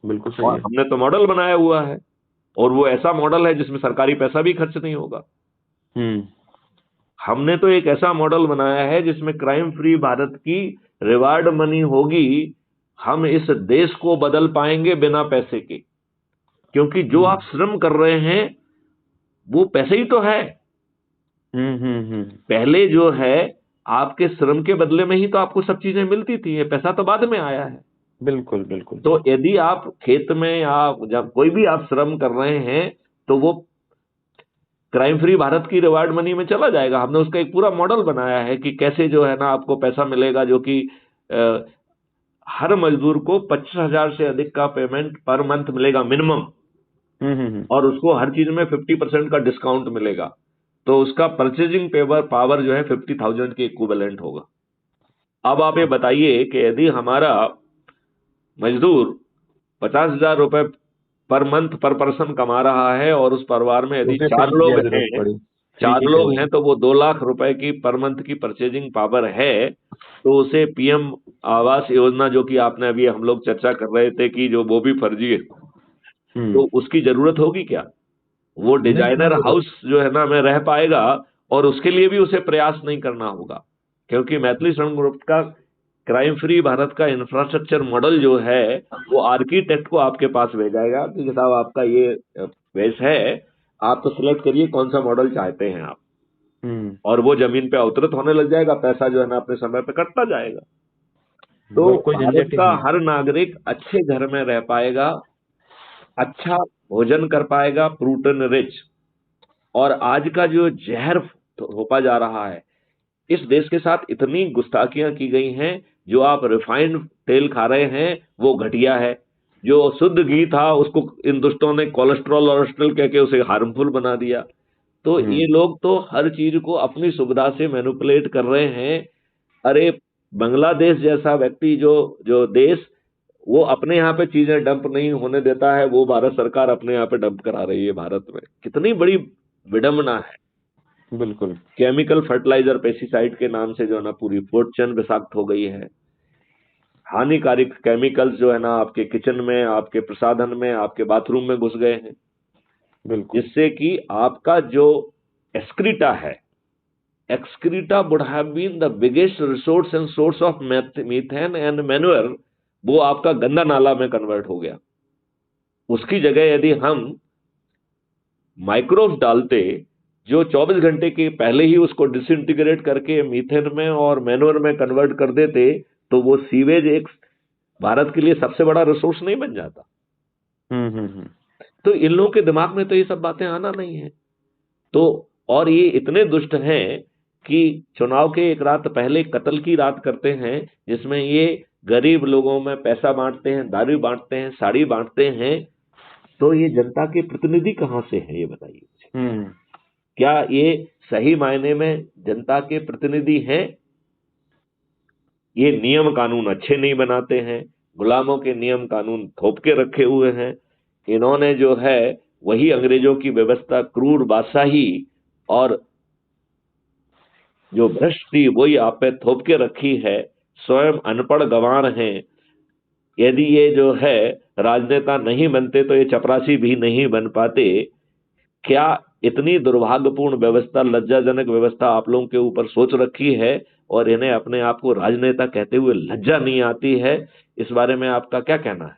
बिल्कुल सही और है। हमने तो मॉडल बनाया हुआ है, और वो ऐसा मॉडल है जिसमें सरकारी पैसा भी खर्च नहीं होगा। हम्म। हमने तो एक ऐसा मॉडल बनाया है जिसमें क्राइम फ्री भारत की रिवार्ड मनी होगी। हम इस देश को बदल पाएंगे बिना पैसे के, क्योंकि जो आप हम्म। श्रम कर रहे हैं वो पैसे ही तो है। पहले जो है, आपके श्रम के बदले में ही तो आपको सब चीजें मिलती थी, ये पैसा तो बाद में आया है। बिल्कुल बिल्कुल। तो यदि आप खेत में या जब कोई भी आप श्रम कर रहे हैं, तो वो क्राइम फ्री भारत की रिवार्ड मनी में चला जाएगा। हमने उसका एक पूरा मॉडल बनाया है कि कैसे जो है ना आपको पैसा मिलेगा, जो कि अ, हर मजदूर को 25,000 से अधिक का पेमेंट पर मंथ मिलेगा मिनिमम, हम्म। और उसको हर चीज में 50% का डिस्काउंट मिलेगा। तो उसका परचेजिंग पावर पावर जो है 50,000 के इक्विवेलेंट होगा। अब आप ये बताइए कि यदि हमारा मजदूर 50,000 रुपए पर मंथ पर पर्सन कमा रहा है, और उस परिवार में यदि उसे चार फ्री की लोग जरूरत हैं, पड़ी, फ्री चार की लोग चाहिए। हैं तो वो 2 लाख रुपए की पर मंथ की परचेजिंग पावर है। तो उसे पीएम आवास योजना, जो कि आपने अभी हम लोग चर्चा कर रहे थे कि जो वो भी फर्जी है, हम्म। तो उसकी जरूरत होगी क्या? वो नहीं, क्यों डिजाइनर जरूरत। हाउस जो है ना में रह पाएगा, और उसके लिए भी उसे प्रयास नहीं करना होगा, क्योंकि मैथिली श्रम ग्रुप का क्राइम फ्री भारत का इंफ्रास्ट्रक्चर मॉडल जो है, वो आर्किटेक्ट को आपके पास भेजाएगा कि साहब आपका ये वेस है, आप तो सिलेक्ट करिए कौन सा मॉडल चाहते हैं आप। हम्म। और वो जमीन पे अवतरित होने लग जाएगा, पैसा जो है ना अपने समय पे कटता जाएगा। तो वो कोई भारत झंझट ही का नहीं है। हर नागरिक अच्छे घर में रह पाएगा, अच्छा भोजन कर पाएगा, प्रोटीन रिच। और आज का जो जहर थोपा जा रहा है, इस देश के साथ इतनी गुस्ताखियां की गई हैं। जो आप रिफाइंड तेल खा रहे हैं वो घटिया है। जो शुद्ध घी था उसको इन दुष्टों ने कोलेस्ट्रॉल वोलेस्ट्रॉल कह के उसे हार्मफुल बना दिया। तो ये हम्म। लोग तो हर चीज को अपनी सुविधा से मैनिपुलेट कर रहे हैं। अरे, बांग्लादेश जैसा व्यक्ति, जो जो देश वो अपने यहाँ पे चीजें डंप नहीं होने देता है, वो भारत सरकार अपने यहाँ पे डंप करा रही है। भारत में कितनी बड़ी विडंबना है। बिल्कुल। केमिकल फर्टिलाइजर पेस्टिसाइड के नाम से जो है ना पूरी फूड चेन विषाक्त हो गई है। हानिकारक केमिकल्स जो है ना आपके किचन में, आपके प्रसाधन में, आपके बाथरूम में घुस गए हैं, बिल्कुल। जिससे कि आपका जो एक्सक्रीटा है, excreta would have been the biggest resource and source of methane and manure, वो आपका गंदा नाला में कन्वर्ट हो गया। उसकी जगह यदि हम माइक्रोब्स डालते, जो 24 घंटे के पहले ही उसको डिसइंटीग्रेट करके मीथेन में और मैन्योर में कन्वर्ट कर देते, तो वो सीवेज एक भारत के लिए सबसे बड़ा रिसोर्स नहीं बन जाता। हम्म। तो इन लोगों के दिमाग में तो ये सब बातें आना नहीं है। तो और ये इतने दुष्ट हैं कि चुनाव के एक रात पहले कत्ल की रात करते हैं, जिसमें ये गरीब लोगों में पैसा बांटते हैं, दारू बांटते हैं, साड़ी बांटते हैं। तो ये जनता के प्रतिनिधि कहां से हैं, ये बताइए मुझे। हम्म। क्या ये सही मायने में जनता के प्रतिनिधि हैं? ये नियम कानून अच्छे नहीं बनाते हैं, गुलामों के नियम कानून थोप के रखे हुए हैं। इन्होंने जो है वही अंग्रेजों की व्यवस्था, क्रूर बादशाही और जो भ्रष्ट थी वही आप पे थोप के रखी है। स्वयं अनपढ़ गंवार हैं। यदि ये जो है राजनेता नहीं बनते तो ये चपरासी भी नहीं बन पाते। क्या इतनी दुर्भाग्यपूर्ण व्यवस्था, लज्जाजनक व्यवस्था आप लोगों के ऊपर सोच रखी है, और इन्हें अपने आप को राजनेता कहते हुए लज्जा नहीं आती है? इस बारे में आपका क्या कहना है?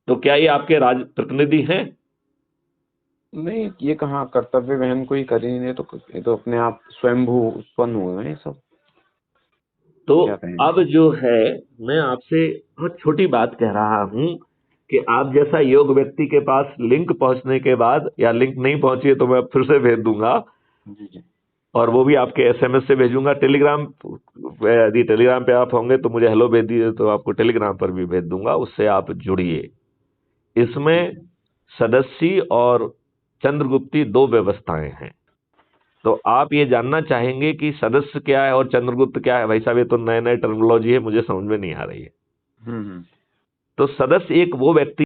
तो क्या ये आपके राज प्रतिनिधि हैं? नहीं, ये कहाँ कर्तव्य वहन कोई कर ही नहीं, तो ये तो अपने आप स्वयंभू उत्पन्न हुए हैं ये सब। तो क्या कहें। अब जो है, मैं आपसे बहुत छोटी बात कह रहा हूं कि आप जैसा योग व्यक्ति के पास लिंक पहुंचने के बाद, या लिंक नहीं पहुंची है तो मैं फिर से भेज दूंगा, जी जी। और वो भी आपके एसएमएस से भेजूंगा। टेलीग्राम, यदि टेलीग्राम पे आप होंगे तो मुझे हेलो भेज दीजिए, तो आपको टेलीग्राम पर भी भेज दूंगा, उससे आप जुड़िए। ठीक इसमें है। सदस्यी और चंद्रगुप्ती दो व्यवस्थाएं हैं। तो आप ये जानना चाहेंगे कि सदस्य क्या है और चंद्रगुप्त क्या है? भाई साहब, ये तो नए नए टर्मिनोलॉजी है, मुझे समझ में नहीं आ रही है। हम्म। तो सदस्य एक वो व्यक्ति